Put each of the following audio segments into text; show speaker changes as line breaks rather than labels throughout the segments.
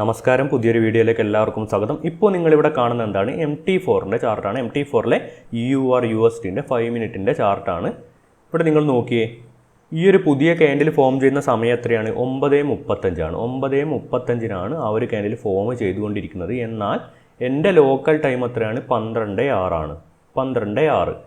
നമസ്കാരം, പുതിയൊരു വീഡിയോയിലേക്ക് എല്ലാവർക്കും സ്വാഗതം. ഇപ്പോൾ നിങ്ങളിവിടെ കാണുന്നത് എന്താണ്? MT4ൻ്റെ ചാർട്ടാണ്. MT4ലെ USDൻ്റെ 5 മിനിറ്റിൻ്റെ ചാർട്ടാണ്. ഇവിടെ നിങ്ങൾ നോക്കിയേ, ഈ ഒരു പുതിയ ക്യാൻഡിൽ ഫോം ചെയ്യുന്ന സമയം എത്രയാണ്? 9:35 9:35 ആ ഒരു ക്യാൻഡിൽ ഫോം ചെയ്തുകൊണ്ടിരിക്കുന്നത്. എന്നാൽ എൻ്റെ ലോക്കൽ ടൈം എത്രയാണ്? 12:06 12:06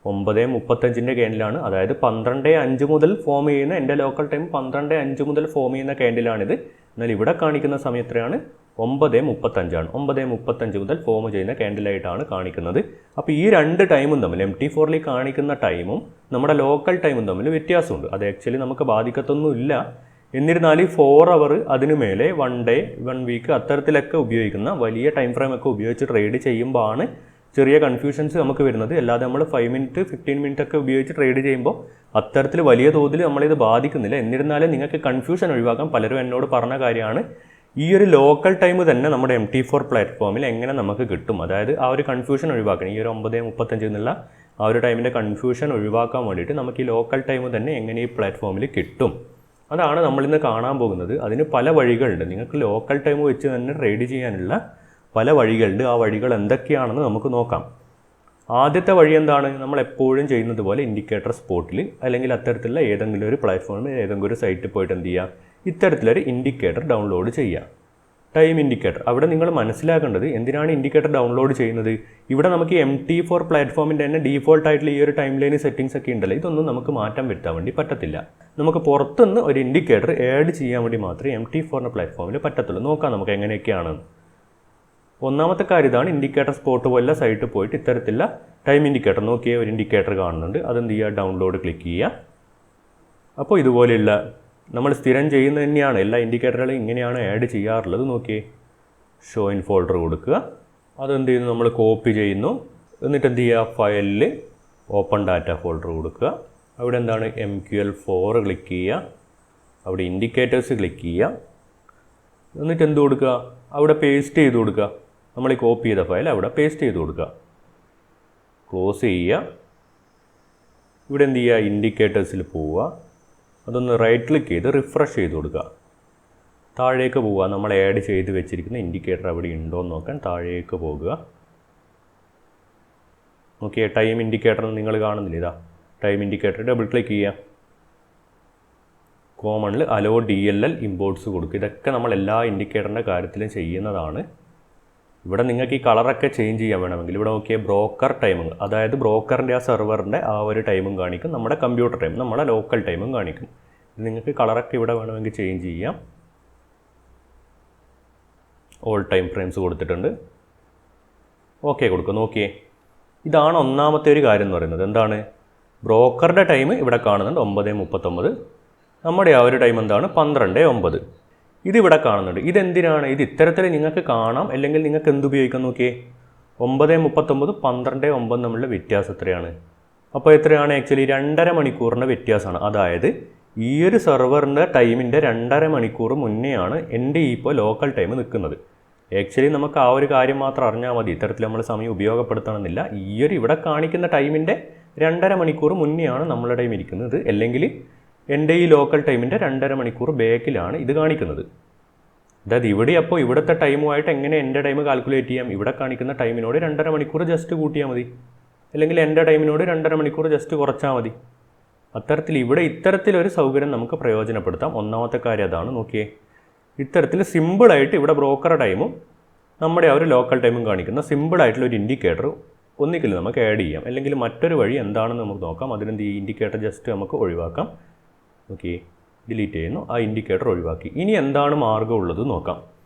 9:35 ക്യാൻഡിലാണ്. അതായത് 12:05 മുതൽ ഫോം ചെയ്യുന്ന, എൻ്റെ ലോക്കൽ ടൈം 12:05 മുതൽ ഫോം ചെയ്യുന്ന ക്യാൻഡിലാണിത്. എന്നാൽ ഇവിടെ കാണിക്കുന്ന സമയം എത്രയാണ്? 9:35 9:35 മുതൽ ഫോം ചെയ്യുന്ന ക്യാൻഡിലായിട്ടാണ് കാണിക്കുന്നത്. അപ്പോൾ ഈ രണ്ട് ടൈമും തമ്മിൽ, MT4ൽ കാണിക്കുന്ന ടൈമും നമ്മുടെ ലോക്കൽ ടൈമും തമ്മിൽ വ്യത്യാസമുണ്ട്. അത് ആക്ച്വലി നമുക്ക് ബാധിക്കത്തൊന്നുമില്ല. എന്നിരുന്നാലും 4 അവർ അതിനു മേലെ 1 ഡേ 1 വീക്ക് അത്തരത്തിലൊക്കെ ഉപയോഗിക്കുന്ന വലിയ ടൈം ഫ്രെയിമൊക്കെ ഉപയോഗിച്ച് ട്രേഡ് ചെയ്യുമ്പോൾ ആണ് ചെറിയ കൺഫ്യൂഷൻസ് നമുക്ക് വരുന്നത്. അല്ലാതെ നമ്മൾ 5 മിനിറ്റ് 15 മിനിറ്റ് ഒക്കെ ഉപയോഗിച്ച് ട്രേഡ് ചെയ്യുമ്പോൾ അത്തരത്തിൽ വലിയ തോതിൽ നമ്മളിത് ബാധിക്കുന്നില്ല. എന്നിരുന്നാലും നിങ്ങൾക്ക് കൺഫ്യൂഷൻ ഒഴിവാക്കാൻ പലരും എന്നോട് പറഞ്ഞ കാര്യമാണ്, ഈ ഒരു ലോക്കൽ ടൈം തന്നെ നമ്മുടെ MT4 പ്ലാറ്റ്ഫോമിൽ എങ്ങനെ നമുക്ക് കിട്ടും. അതായത് ആ ഒരു കൺഫ്യൂഷൻ ഒഴിവാക്കണം. ഈ ഒരു 9:35 എന്നുള്ള ആ ഒരു ടൈമിൻ്റെ കൺഫ്യൂഷൻ ഒഴിവാക്കാൻ വേണ്ടിയിട്ട് നമുക്ക് ഈ ലോക്കൽ ടൈം തന്നെ എങ്ങനെ ഈ പ്ലാറ്റ്ഫോമിൽ കിട്ടും, അതാണ് നമ്മളിന്ന് കാണാൻ പോകുന്നത്. അതിന് പല വഴികളുണ്ട്. നിങ്ങൾക്ക് ലോക്കൽ ടൈം വെച്ച് തന്നെ ട്രേഡ് ചെയ്യാനുള്ള പല വഴികളുണ്ട്. ആ വഴികൾ എന്തൊക്കെയാണെന്ന് നമുക്ക് നോക്കാം. ആദ്യത്തെ വഴി എന്താണ്? നമ്മൾ എപ്പോഴും ചെയ്യുന്നത് പോലെ ഇൻഡിക്കേറ്റർ സ്പോട്ടിൽ അല്ലെങ്കിൽ അത്തരത്തിലുള്ള ഏതെങ്കിലും ഒരു പ്ലാറ്റ്ഫോമിൽ ഏതെങ്കിലും ഒരു സൈറ്റിൽ പോയിട്ട് എന്ത് ചെയ്യുക, ഇത്തരത്തിലൊരു ഇൻഡിക്കേറ്റർ ഡൗൺലോഡ് ചെയ്യുക. Time indicator. അവിടെ നിങ്ങൾ മനസ്സിലാക്കേണ്ടത്, എന്തിനാണ് ഇൻഡിക്കേറ്റർ ഡൗൺലോഡ് ചെയ്യുന്നത്? ഇവിടെ നമുക്ക് MT4 പ്ലാറ്റ്ഫോമിൻ്റെ തന്നെ ഡീഫോൾട്ടായിട്ടുള്ള ഈ ഒരു ടൈം ലൈൻ സെറ്റിങ്സ് ഒക്കെ ഉണ്ടല്ലോ, ഇതൊന്നും നമുക്ക് മാറ്റം വരുത്താൻ വേണ്ടി പറ്റത്തില്ല. നമുക്ക് പുറത്തുനിന്ന് ഒരു ഇൻഡിക്കേറ്റർ ആഡ് ചെയ്യാൻ വേണ്ടി മാത്രമേ MT4 പ്ലാറ്റ്ഫോമിൽ പറ്റത്തുള്ളൂ. നോക്കാം നമുക്ക് എങ്ങനെയൊക്കെയാണെന്ന്. ഒന്നാമത്തെ കാര്യം ഇതാണ്, ഇൻഡിക്കേറ്റർ സ്പോട്ട് പോലുള്ള സൈറ്റിൽ പോയിട്ട് ഇത്തരത്തിലുള്ള ടൈം ഇൻഡിക്കേറ്റർ നോക്കിയ ഒരു ഇൻഡിക്കേറ്റർ കാണുന്നുണ്ട്. അതെന്ത് ചെയ്യുക? ഡൗൺലോഡ് ക്ലിക്ക് ചെയ്യുക. അപ്പോൾ ഇതുപോലെയുള്ള നമ്മൾ സ്ഥിരം ചെയ്യുന്നത് തന്നെയാണ്, എല്ലാ ഇൻഡിക്കേറ്ററുകളും ഇങ്ങനെയാണ് ആഡ് ചെയ്യാറുള്ളത്. നോക്കിയേ, ഷോ ഇൻ ഫോൾഡർ കൊടുക്കുക. അതെന്ത് ചെയ്യുന്നു? നമ്മൾ കോപ്പി ചെയ്യുന്നു. എന്നിട്ട് എന്ത് ചെയ്യുക? ഫയലിൽ ഓപ്പൺ ഡാറ്റ ഫോൾഡർ കൊടുക്കുക. അവിടെ എന്താണ്? MQL4 ക്ലിക്ക് ചെയ്യുക. അവിടെ ഇൻഡിക്കേറ്റേഴ്സ് ക്ലിക്ക് ചെയ്യുക. എന്നിട്ട് എന്ത് കൊടുക്കുക? അവിടെ പേസ്റ്റ് ചെയ്ത് കൊടുക്കുക. നമ്മൾ ഈ കോപ്പി ചെയ്ത ഫയൽ അവിടെ പേസ്റ്റ് ചെയ്ത് കൊടുക്കുക. ക്ലോസ് ചെയ്യുക. ഇവിടെ എന്ത് ചെയ്യുക? ഇൻഡിക്കേറ്റേഴ്സിൽ പോവുക. അതൊന്ന് റൈറ്റ് ക്ലിക്ക് ചെയ്ത് റിഫ്രഷ് ചെയ്ത് കൊടുക്കുക. താഴേക്ക് പോവുക. നമ്മൾ ആഡ് ചെയ്ത് വെച്ചിരിക്കുന്ന ഇൻഡിക്കേറ്റർ അവിടെ ഉണ്ടോ എന്ന് നോക്കാൻ താഴേക്ക് പോകുക. ഓക്കെ, ടൈം ഇൻഡിക്കേറ്റർ നിങ്ങൾ കാണുന്നില്ല, ഇതാ ടൈം ഇൻഡിക്കേറ്റർ. ഡബിൾ ക്ലിക്ക് ചെയ്യുക. കോമണിൽ അലോ DLL ഇമ്പോർട്ട്സ് കൊടുക്കുക. ഇതൊക്കെ നമ്മൾ എല്ലാ ഇൻഡിക്കേറ്ററിൻ്റെ കാര്യത്തിലും ചെയ്യുന്നതാണ്. ഇവിടെ നിങ്ങൾക്ക് ഈ കളറൊക്കെ ചേഞ്ച് ചെയ്യാൻ വേണമെങ്കിൽ ഇവിടെ നോക്കിയാൽ ബ്രോക്കർ ടൈമും, അതായത് ബ്രോക്കറിൻ്റെ ആ സെർവറിൻ്റെ ആ ഒരു ടൈമും കാണിക്കും, നമ്മുടെ കമ്പ്യൂട്ടർ ടൈം, നമ്മുടെ ലോക്കൽ ടൈമും കാണിക്കും. നിങ്ങൾക്ക് കളറൊക്കെ ഇവിടെ വേണമെങ്കിൽ ചേഞ്ച് ചെയ്യാം. ഓൾ ടൈം ഫ്രെയിംസ് കൊടുത്തിട്ടുണ്ട്. ഓക്കെ കൊടുക്കുക. നോക്കിയേ, ഇതാണ് ഒന്നാമത്തെ ഒരു കാര്യം എന്ന് പറയുന്നത്. എന്താണ്? ബ്രോക്കറുടെ ടൈം ഇവിടെ കാണുന്നുണ്ട് 9:39. നമ്മുടെ ആ ഒരു ടൈം എന്താണ്? 12:09. ഇതിവിടെ കാണുന്നുണ്ട്. ഇതെന്തിനാണ്? ഇത് ഇത്തരത്തിൽ നിങ്ങൾക്ക് കാണാം, അല്ലെങ്കിൽ നിങ്ങൾക്ക് എന്തുപയോഗിക്കാം? നോക്കിയേ, 9:39 12:09 തമ്മിലുള്ള വ്യത്യാസം എത്രയാണ്? അപ്പോൾ എത്രയാണ്? ആക്ച്വലി 2.5 മണിക്കൂറിൻ്റെ വ്യത്യാസമാണ്. അതായത് ഈ ഒരു സെർവറിൻ്റെ ടൈമിൻ്റെ 2.5 മണിക്കൂർ മുന്നെയാണ് എൻ്റെ ഇപ്പോൾ ലോക്കൽ ടൈം നിൽക്കുന്നത്. ആക്ച്വലി നമുക്ക് ആ ഒരു കാര്യം മാത്രം അറിഞ്ഞാൽ മതി. ഇത്തരത്തിൽ നമ്മൾ സമയം ഉപയോഗപ്പെടുത്തണമെന്നില്ല. ഈ ഒരു ഇവിടെ കാണിക്കുന്ന ടൈമിൻ്റെ 2.5 മണിക്കൂർ മുന്നെയാണ് നമ്മളുടെ ടൈം ഇരിക്കുന്നത്. അല്ലെങ്കിൽ എൻ്റെ ഈ ലോക്കൽ ടൈമിൻ്റെ 2.5 മണിക്കൂർ ബാക്കിലാണ് ഇത് കാണിക്കുന്നത്. അതായത് ഇവിടെ അപ്പോൾ ഇവിടുത്തെ ടൈമുമായിട്ട് എങ്ങനെ എൻ്റെ ടൈം കാൽക്കുലേറ്റ് ചെയ്യാം? ഇവിടെ കാണിക്കുന്ന ടൈമിനോട് 2.5 മണിക്കൂർ ജസ്റ്റ് കൂട്ടിയാൽ മതി, അല്ലെങ്കിൽ എൻ്റെ ടൈമിനോട് 2.5 മണിക്കൂർ ജസ്റ്റ് കുറച്ചാൽ മതി. അത്തരത്തിൽ ഇവിടെ ഇത്തരത്തിലൊരു സൗകര്യം നമുക്ക് പ്രയോജനപ്പെടുത്താം. ഒന്നാമത്തെ കാര്യം അതാണ്. നോക്കിയേ, ഇത്തരത്തിൽ സിമ്പിളായിട്ട് ഇവിടെ ബ്രോക്കർ ടൈമും നമ്മുടെ ആ ഒരു ലോക്കൽ ടൈമും കാണിക്കുന്ന സിമ്പിളായിട്ടുള്ള ഒരു ഇൻഡിക്കേറ്റർ ഒന്നിക്കിൽ നമുക്ക് ആഡ് ചെയ്യാം. അല്ലെങ്കിൽ മറ്റൊരു വഴി എന്താണെന്ന് നമുക്ക് നോക്കാം. അതിനെന്ത് ഈ ഇൻഡിക്കേറ്റർ ജസ്റ്റ് നമുക്ക് ഒഴിവാക്കാം. ഓക്കെ, ഡിലീറ്റ് ചെയ്യുന്നു. ആ ഇൻഡിക്കേറ്റർ ഒഴിവാക്കി. ഇനി എന്താണ് മാർഗ്ഗമുള്ളത് നോക്കാം.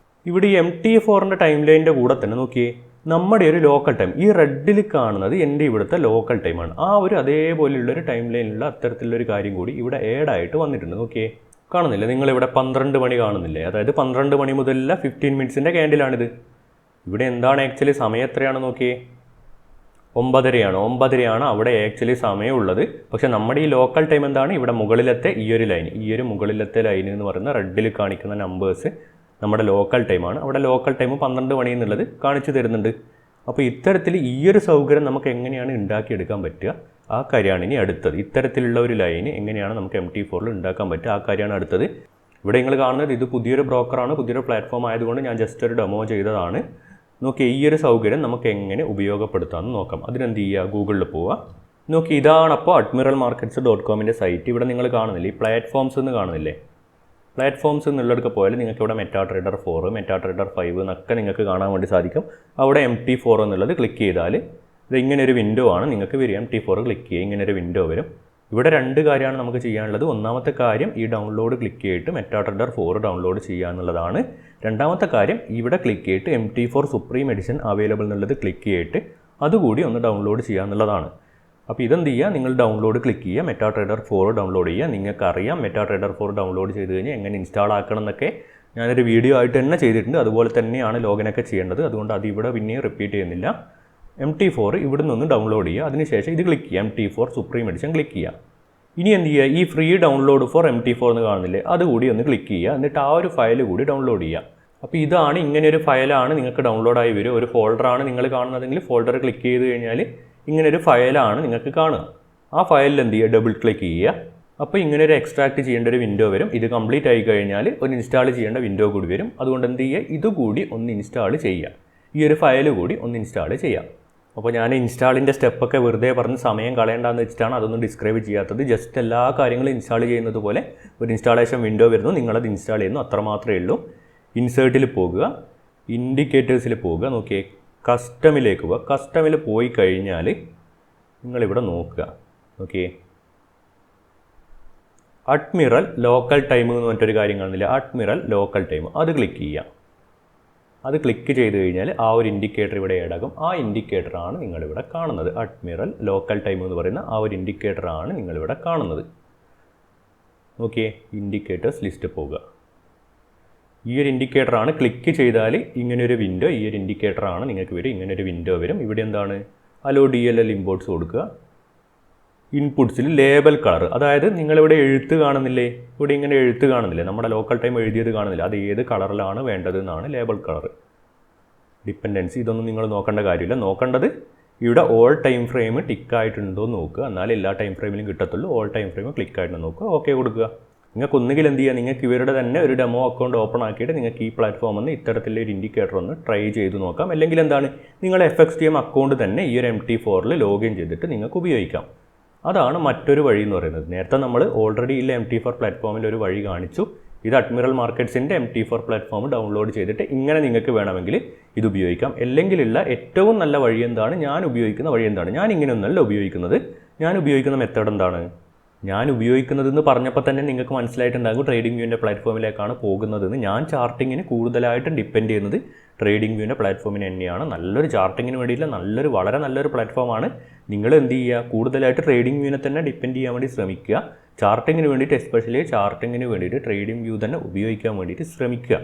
ഇവിടെ ഈ MT4ൻ്റെ ടൈം ലൈനിൻ്റെ കൂടെ തന്നെ നോക്കിയേ, നമ്മുടെ ഒരു ലോക്കൽ ടൈം, ഈ റെഡിൽ കാണുന്നത് എൻ്റെ ഇവിടുത്തെ ലോക്കൽ ടൈമാണ്. ആ ഒരു അതേപോലെയുള്ളൊരു ടൈം ലൈനിലുള്ള അത്തരത്തിലുള്ളൊരു കാര്യം കൂടി ഇവിടെ ആഡായിട്ട് വന്നിട്ടുണ്ട്. നോക്കിയേ, കാണുന്നില്ല? നിങ്ങളിവിടെ 12 മണി കാണുന്നില്ലേ? അതായത് 12 മണി മുതലുള്ള 15 മിനിറ്റ്സിൻ്റെ ക്യാൻഡിലാണിത്. ഇവിടെ എന്താണ് ആക്ച്വലി സമയം എത്രയാണ്? നോക്കിയേ, 9:30 അവിടെ ആക്ച്വലി സമയമുള്ളത്. പക്ഷേ നമ്മുടെ ഈ ലോക്കൽ ടൈം എന്താണ്? ഇവിടെ മുകളിലത്തെ ഈ ഒരു ലൈൻ, ഈ ഒരു മുകളിലത്തെ ലൈൻ എന്ന് പറയുന്ന റെഡിൽ കാണിക്കുന്ന നമ്പേഴ്സ് നമ്മുടെ ലോക്കൽ ടൈമാണ്. അവിടെ ലോക്കൽ ടൈം 12 മണി എന്നുള്ളത് കാണിച്ചു തരുന്നുണ്ട്. അപ്പോൾ ഇത്തരത്തിൽ ഈ ഒരു സൗകര്യം നമുക്ക് എങ്ങനെയാണ് ഉണ്ടാക്കിയെടുക്കാൻ പറ്റുക? ആ കാര്യമാണ് ഇനി അടുത്തത്. ഇത്തരത്തിലുള്ള ഒരു ലൈന് എങ്ങനെയാണ് നമുക്ക് MT4ൽ ഉണ്ടാക്കാൻ പറ്റുക? ആ കാര്യമാണ് അടുത്തത്. ഇവിടെ നിങ്ങൾ കാണുന്നത് ഇത് പുതിയൊരു ബ്രോക്കറാണ്, പുതിയൊരു പ്ലാറ്റ്ഫോം ആയതുകൊണ്ട് ഞാൻ ജസ്റ്റ് ഒരു ഡെമോ ചെയ്തതാണ്. നോക്കി ഈ ഒരു സൗകര്യം നമുക്ക് എങ്ങനെ ഉപയോഗപ്പെടുത്താമെന്ന് നോക്കാം. അതിനെന്ത് ചെയ്യുക, ഗൂഗിളിൽ പോവുക. നോക്കി ഇതാണ് അപ്പോൾ admiralmarkets.com സൈറ്റ്. ഇവിടെ നിങ്ങൾ കാണുന്നില്ലേ ഈ പ്ലാറ്റ്ഫോംസ് എന്ന് കാണുന്നില്ലേ, പ്ലാറ്റ്ഫോംസ് എന്നുള്ളിടത്ത് പോയാൽ നിങ്ങൾക്ക് ഇവിടെ MetaTrader 4, MetaTrader 5 എന്നൊക്കെ നിങ്ങൾക്ക് കാണാൻ വേണ്ടി സാധിക്കും. അവിടെ MT4 എന്നുള്ളത് ക്ലിക്ക് ചെയ്താൽ ഇത് ഇങ്ങനെ ഒരു വിൻഡോ ആണ് നിങ്ങൾക്ക് വരിക. MT4 ക്ലിക്ക് ചെയ്യുക, ഇങ്ങനെ ഒരു വിൻഡോ വരും. ഇവിടെ രണ്ട് കാര്യമാണ് നമുക്ക് ചെയ്യാനുള്ളത്. ഒന്നാമത്തെ കാര്യം ഈ ഡൗൺലോഡ് ക്ലിക്ക് ചെയ്തിട്ട് MetaTrader 4 ഡൗൺലോഡ് ചെയ്യുക എന്നുള്ളതാണ്. രണ്ടാമത്തെ കാര്യം ഇവിടെ ക്ലിക്ക് ചെയ്തിട്ട് MT4 സുപ്രീം എഡിഷൻ അവൈലബിൾ എന്നുള്ളത് ക്ലിക്ക് ചെയ്തിട്ട് അതുകൂടി ഒന്ന് ഡൗൺലോഡ് ചെയ്യുക എന്നുള്ളതാണ്. അപ്പോൾ ഇതെന്ത് ചെയ്യുക, നിങ്ങൾ ഡൗൺലോഡ് ക്ലിക്ക് ചെയ്യുക, MetaTrader 4 ഡൗൺലോഡ് ചെയ്യുക. നിങ്ങൾക്കറിയാം MetaTrader 4 ഡൗൺലോഡ് ചെയ്ത് കഴിഞ്ഞാൽ എങ്ങനെ ഇൻസ്റ്റാൾ ആക്കണം എന്നൊക്കെ ഞാനൊരു വീഡിയോ ആയിട്ട് തന്നെ ചെയ്തിട്ടുണ്ട്. അതുപോലെ തന്നെയാണ് ലോഗിനൊക്കെ ചെയ്യേണ്ടത്. അതുകൊണ്ട് അത് ഇവിടെ പിന്നെയും റിപ്പീറ്റ് ചെയ്യുന്നില്ല. MT4 ഇവിടെ നിന്ന് ഡൗൺലോഡ് ചെയ്യുക. അതിനുശേഷം ഇത് ക്ലിക്ക് ചെയ്യുക, MT4 സുപ്രീം എഡിഷൻ ക്ലിക്ക് ചെയ്യുക. ഇനി എന്ത് ചെയ്യുക, ഈ ഫ്രീ ഡൗൺലോഡ് ഫോർ MT4 എന്ന് കാണുന്നില്ലേ, അതുകൂടി ഒന്ന് ക്ലിക്ക് ചെയ്യുക. എന്നിട്ട് ആ ഒരു ഫയൽ കൂടി ഡൗൺലോഡ് ചെയ്യുക. അപ്പോൾ ഇതാണ്, ഇങ്ങനെ ഒരു ഫയലാണ് നിങ്ങൾക്ക് ഡൗൺലോഡായി വരും. ഒരു ഫോൾഡറാണ് നിങ്ങൾ കാണുന്നതെങ്കിൽ ഫോൾഡർ ക്ലിക്ക് ചെയ്ത് കഴിഞ്ഞാൽ ഇങ്ങനൊരു ഫയലാണ് നിങ്ങൾക്ക് കാണുക. ആ ഫയലിൽ എന്ത് ചെയ്യുക, ഡബിൾ ക്ലിക്ക് ചെയ്യുക. അപ്പോൾ ഇങ്ങനെ ഒരു എക്സ്ട്രാക്ട് ചെയ്യേണ്ട ഒരു വിൻഡോ വരും. ഇത് കംപ്ലീറ്റ് ആയി കഴിഞ്ഞാൽ ഒരു ഇൻസ്റ്റാൾ ചെയ്യേണ്ട വിൻഡോ കൂടി വരും. അതുകൊണ്ട് എന്ത് ചെയ്യുക, ഇതുകൂടി ഒന്ന് ഇൻസ്റ്റാൾ ചെയ്യുക. ഈ ഒരു ഫയൽ കൂടി ഒന്ന് ഇൻസ്റ്റാൾ ചെയ്യാം. അപ്പോൾ ഞാൻ ഇൻസ്റ്റാളിൻ്റെ സ്റ്റെപ്പൊക്കെ വെറുതെ പറഞ്ഞ് സമയം കളയേണ്ടെന്ന് വെച്ചിട്ടാണ് അതൊന്നും ഡിസ്ക്രൈബ് ചെയ്യാത്തത്. ജസ്റ്റ് എല്ലാ കാര്യങ്ങളും ഇൻസ്റ്റാൾ ചെയ്യുന്നത് പോലെ ഒരു ഇൻസ്റ്റാളേഷൻ വിൻഡോ വരുന്നു, നിങ്ങളത് ഇൻസ്റ്റാൾ ചെയ്യുന്നു, അത്രമാത്രമേ ഉള്ളൂ. ഇൻസേർട്ടിൽ പോകുക, ഇൻഡിക്കേറ്റേഴ്സിൽ പോകുക, നോക്കിയേ കസ്റ്റമിലേക്ക് പോവുക. കസ്റ്റമിൽ പോയി കഴിഞ്ഞാൽ നിങ്ങളിവിടെ നോക്കുക, ഓക്കെ അഡ്മിറൽ ലോക്കൽ ടൈം എന്ന് പറഞ്ഞിട്ടൊരു കാര്യം കാണുന്നില്ല, അഡ്മിറൽ ലോക്കൽ ടൈം, അത് ക്ലിക്ക് ചെയ്യുക. അത് ക്ലിക്ക് ചെയ്ത് കഴിഞ്ഞാൽ ആ ഒരു ഇൻഡിക്കേറ്റർ ഇവിടെ ഏടാകും. ആ ഇൻഡിക്കേറ്ററാണ് നിങ്ങളിവിടെ കാണുന്നത്. അഡ്മിറൽ ലോക്കൽ ടൈം എന്ന് പറയുന്ന ആ ഒരു ഇൻഡിക്കേറ്ററാണ് നിങ്ങളിവിടെ കാണുന്നത്. ഓക്കെ, ഇൻഡിക്കേറ്റേഴ്സ് ലിസ്റ്റ് പോകുക. ഈ ഒരു ഇൻഡിക്കേറ്ററാണ് ക്ലിക്ക് ചെയ്താൽ ഇങ്ങനൊരു വിൻഡോ, ഈ ഒരു ഇൻഡിക്കേറ്ററാണ് നിങ്ങൾക്ക് വരും. ഇങ്ങനൊരു വിൻഡോ വരും. ഇവിടെ എന്താണ്, അലോ DLL ഇമ്പോർട്ട്സ് കൊടുക്കുക. ഇൻപുട്ട്സിൽ ലേബൽ കളർ, അതായത് നിങ്ങളിവിടെ എഴുത്ത് കാണുന്നില്ലേ, ഇവിടെ ഇങ്ങനെ എഴുത്ത് കാണുന്നില്ലേ, നമ്മുടെ ലോക്കൽ ടൈം എഴുതിയത് കാണുന്നില്ല, അത് ഏത് കളറിലാണ് വേണ്ടത് എന്നാണ് ലേബൽ കളർ. ഡിപ്പെൻഡൻസി ഇതൊന്നും നിങ്ങൾ നോക്കേണ്ട കാര്യമില്ല. നോക്കേണ്ടത് ഇവിടെ ഓൾ ടൈം ഫ്രെയിം ടിക്കായിട്ടുണ്ടോ എന്ന് നോക്കുക. എന്നാലും എല്ലാ ടൈം ഫ്രെയിമിലും കിട്ടത്തുള്ളൂ. ഓൾ ടൈം ഫ്രെയിം ക്ലിക്കായിട്ട് നോക്കുക, ഓക്കെ കൊടുക്കുക. നിങ്ങൾക്ക് ഒന്നുകിൽ എന്ത് ചെയ്യുക, നിങ്ങൾക്ക് ഇവരുടെ തന്നെ ഒരു ഡെമോ അക്കൗണ്ട് ഓപ്പൺ ആക്കിയിട്ട് നിങ്ങൾക്ക് ഈ പ്ലാറ്റ്ഫോമിൽ നിന്ന് ഇത്തരത്തിലുള്ള ഒരു ഇൻഡിക്കേറ്റർ ഒന്ന് ട്രൈ ചെയ്ത് നോക്കാം. അല്ലെങ്കിൽ എന്താണ്, നിങ്ങൾ FXTM അക്കൗണ്ട് തന്നെ ഈ ഒരു MT4 ലോഗിൻ ചെയ്തിട്ട് നിങ്ങൾക്ക് ഉപയോഗിക്കാം. അതാണ് മറ്റൊരു വഴി എന്ന് പറയുന്നത്. നേരത്തെ നമ്മൾ ഓൾറെഡി ഇല്ല MT4 പ്ലാറ്റ്ഫോമിൽ ഒരു വഴി കാണിച്ചു. ഇത് അഡ്മിറൽ മാർക്കറ്റ്സിൻ്റെ MT4 പ്ലാറ്റ്ഫോം ഡൗൺലോഡ് ചെയ്തിട്ട് ഇങ്ങനെ നിങ്ങൾക്ക് വേണമെങ്കിൽ ഇത് ഉപയോഗിക്കാം. അല്ലെങ്കിലുള്ള ഏറ്റവും നല്ല വഴി എന്താണ്, ഞാൻ ഉപയോഗിക്കുന്ന വഴി എന്താണ്, ഞാൻ ഇങ്ങനെയൊന്നല്ല ഉപയോഗിക്കുന്നത്. ഞാൻ ഉപയോഗിക്കുന്ന മെത്തേഡ് എന്താണ്, ഞാൻ ഉപയോഗിക്കുന്നതെന്ന് പറഞ്ഞപ്പോൾ തന്നെ നിങ്ങൾക്ക് മനസ്സിലായിട്ടുണ്ടാകും ട്രേഡിംഗ് വ്യൂവിൻ്റെ പ്ലാറ്റ്ഫോമിലേക്കാണ് പോകുന്നതെന്ന്. ഞാൻ ചാർട്ടിങ്ങിന് കൂടുതലായിട്ടും ഡിപ്പെൻഡ് ചെയ്യുന്നത് ട്രേഡിംഗ് വ്യൂവിൻ്റെ പ്ലാറ്റ്ഫോമിന് തന്നെയാണ്. നല്ലൊരു ചാർട്ടിങ്ങിന് വേണ്ടിയിട്ടുള്ള വളരെ നല്ലൊരു പ്ലാറ്റ്ഫോമാണ്. നിങ്ങൾ എന്ത് ചെയ്യുക, കൂടുതലായിട്ട് ട്രേഡിംഗ് വ്യൂവിനെ തന്നെ ഡിപ്പെൻഡ് ചെയ്യാൻ വേണ്ടി ശ്രമിക്കുക. ചാർട്ടിങ്ങിന് വേണ്ടിയിട്ട്, എസ്പെഷ്യലി ചാർട്ടിങ്ങിന് വേണ്ടിയിട്ട് ട്രേഡിംഗ് വ്യൂ തന്നെ ഉപയോഗിക്കാൻ വേണ്ടിയിട്ട് ശ്രമിക്കുക.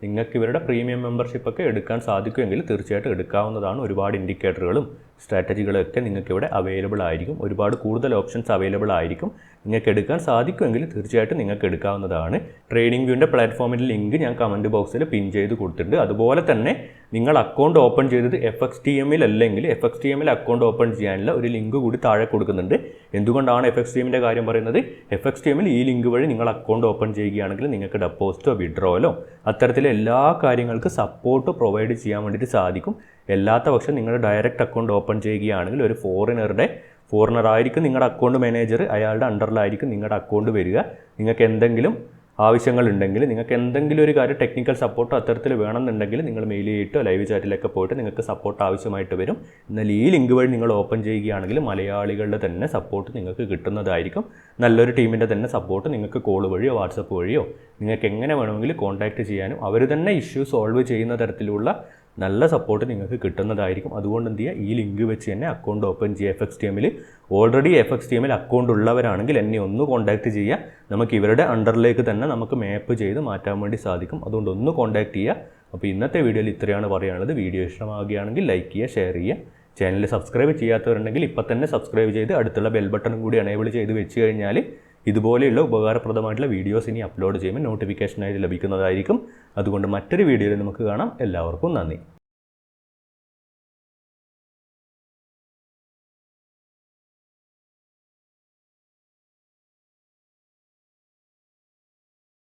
നിങ്ങൾക്ക് ഇവരുടെ പ്രീമിയം മെമ്പർഷിപ്പൊക്കെ എടുക്കാൻ സാധിക്കുമെങ്കിൽ തീർച്ചയായിട്ടും എടുക്കാവുന്നതാണ്. ഒരുപാട് ഇൻഡിക്കേറ്ററുകളും സ്ട്രാറ്റജികളൊക്കെ നിങ്ങൾക്കിവിടെ അവൈലബിൾ ആയിരിക്കും. ഒരുപാട് കൂടുതൽ ഓപ്ഷൻസ് അവൈലബിൾ ആയിരിക്കും. നിങ്ങൾക്ക് എടുക്കാൻ സാധിക്കുമെങ്കിൽ തീർച്ചയായിട്ടും നിങ്ങൾക്ക് എടുക്കാവുന്നതാണ്. ട്രേഡിംഗ് വ്യൂവിൻ്റെ പ്ലാറ്റ്ഫോമിൻ്റെ ലിങ്ക് ഞാൻ കമൻറ്റ് ബോക്സിൽ പിൻ ചെയ്ത് കൊടുത്തിട്ടുണ്ട്. അതുപോലെ തന്നെ നിങ്ങൾ അക്കൗണ്ട് ഓപ്പൺ ചെയ്തത് FXTM അല്ലെങ്കിൽ FXTM അക്കൗണ്ട് ഓപ്പൺ ചെയ്യാനുള്ള ഒരു ലിങ്ക് കൂടി താഴെ കൊടുക്കുന്നുണ്ട്. എന്തുകൊണ്ടാണ് FXTM കാര്യം പറയുന്നത്, FXTM ഈ ലിങ്ക് വഴി നിങ്ങൾ അക്കൗണ്ട് ഓപ്പൺ ചെയ്യുകയാണെങ്കിൽ നിങ്ങൾക്ക് ഡെപ്പോസിറ്റോ വിഡ്രോവലോ അത്തരത്തിലെ എല്ലാ കാര്യങ്ങൾക്ക് സപ്പോർട്ട് പ്രൊവൈഡ് ചെയ്യാൻ വേണ്ടിയിട്ട് സാധിക്കും. അല്ലാത്ത പക്ഷം നിങ്ങൾ ഡയറക്റ്റ് അക്കൗണ്ട് ഓപ്പൺ ചെയ്യുകയാണെങ്കിൽ ഒരു ഫോറിനർ ആയിരിക്കും നിങ്ങളുടെ അക്കൗണ്ട് മാനേജർ, അയാളുടെ അണ്ടറിലായിരിക്കും നിങ്ങളുടെ അക്കൗണ്ട് വരിക. നിങ്ങൾക്ക് എന്തെങ്കിലും ആവശ്യങ്ങളുണ്ടെങ്കിൽ, നിങ്ങൾക്ക് എന്തെങ്കിലും ഒരു കാര്യം ടെക്നിക്കൽ സപ്പോർട്ടോ അത്തരത്തിൽ വേണമെന്നുണ്ടെങ്കിൽ നിങ്ങൾ മെയിൽ ചെയ്തിട്ടോ ലൈവ് ചാറ്റിലൊക്കെ പോയിട്ട് നിങ്ങൾക്ക് സപ്പോർട്ട് ആവശ്യമായിട്ട് വരും. എന്നാൽ ഈ ലിങ്ക് വഴി നിങ്ങൾ ഓപ്പൺ ചെയ്യുകയാണെങ്കിൽ മലയാളികളുടെ തന്നെ സപ്പോർട്ട് നിങ്ങൾക്ക് കിട്ടുന്നതായിരിക്കും. നല്ലൊരു ടീമിൻ്റെ തന്നെ സപ്പോർട്ട് നിങ്ങൾക്ക് കോൾ വഴിയോ വാട്സപ്പ് വഴിയോ നിങ്ങൾക്ക് എങ്ങനെ വേണമെങ്കിലും കോൺടാക്റ്റ് ചെയ്യാനും അവർ തന്നെ ഇഷ്യൂ സോൾവ് ചെയ്യുന്ന തരത്തിലുള്ള നല്ല സപ്പോർട്ട് നിങ്ങൾക്ക് കിട്ടുന്നതായിരിക്കും. അതുകൊണ്ട് എന്ത് ചെയ്യുക, ഈ ലിങ്ക് വെച്ച് തന്നെ അക്കൗണ്ട് ഓപ്പൺ ചെയ്യുക. FXTM ഓൾറെഡി FXTM അക്കൗണ്ട് ഉള്ളവരാണെങ്കിൽ എന്നെ ഒന്ന് കോൺടാക്റ്റ് ചെയ്യുക. നമുക്ക് ഇവരുടെ അണ്ടറിലേക്ക് തന്നെ നമുക്ക് മാപ്പ് ചെയ്ത് മാറ്റാൻ വേണ്ടി സാധിക്കും. അതുകൊണ്ട് ഒന്ന് കോൺടാക്റ്റ് ചെയ്യുക. അപ്പോൾ ഇന്നത്തെ വീഡിയോയിൽ ഇത്രയാണ് പറയാനുള്ളത്. വീഡിയോ ഇഷ്ടമാവുകയാണെങ്കിൽ ലൈക്ക് ചെയ്യുക, ഷെയർ ചെയ്യുക. ചാനൽ സബ്സ്ക്രൈബ് ചെയ്യാത്തവരുണ്ടെങ്കിൽ ഇപ്പം തന്നെ സബ്സ്ക്രൈബ് ചെയ്ത് അടുത്തുള്ള ബെൽ ബട്ടണും കൂടി എനേബിൾ ചെയ്ത് വെച്ച് കഴിഞ്ഞാൽ ഇതുപോലെയുള്ള ഉപകാരപ്രദമായിട്ടുള്ള വീഡിയോസ് ഇനി അപ്ലോഡ് ചെയ്യുമ്പോൾ നോട്ടിഫിക്കേഷനായിട്ട് ലഭിക്കുന്നതായിരിക്കും. അതുകൊണ്ട് മറ്റൊരു വീഡിയോയിൽ നമുക്ക് കാണാം. എല്ലാവർക്കും നന്ദി.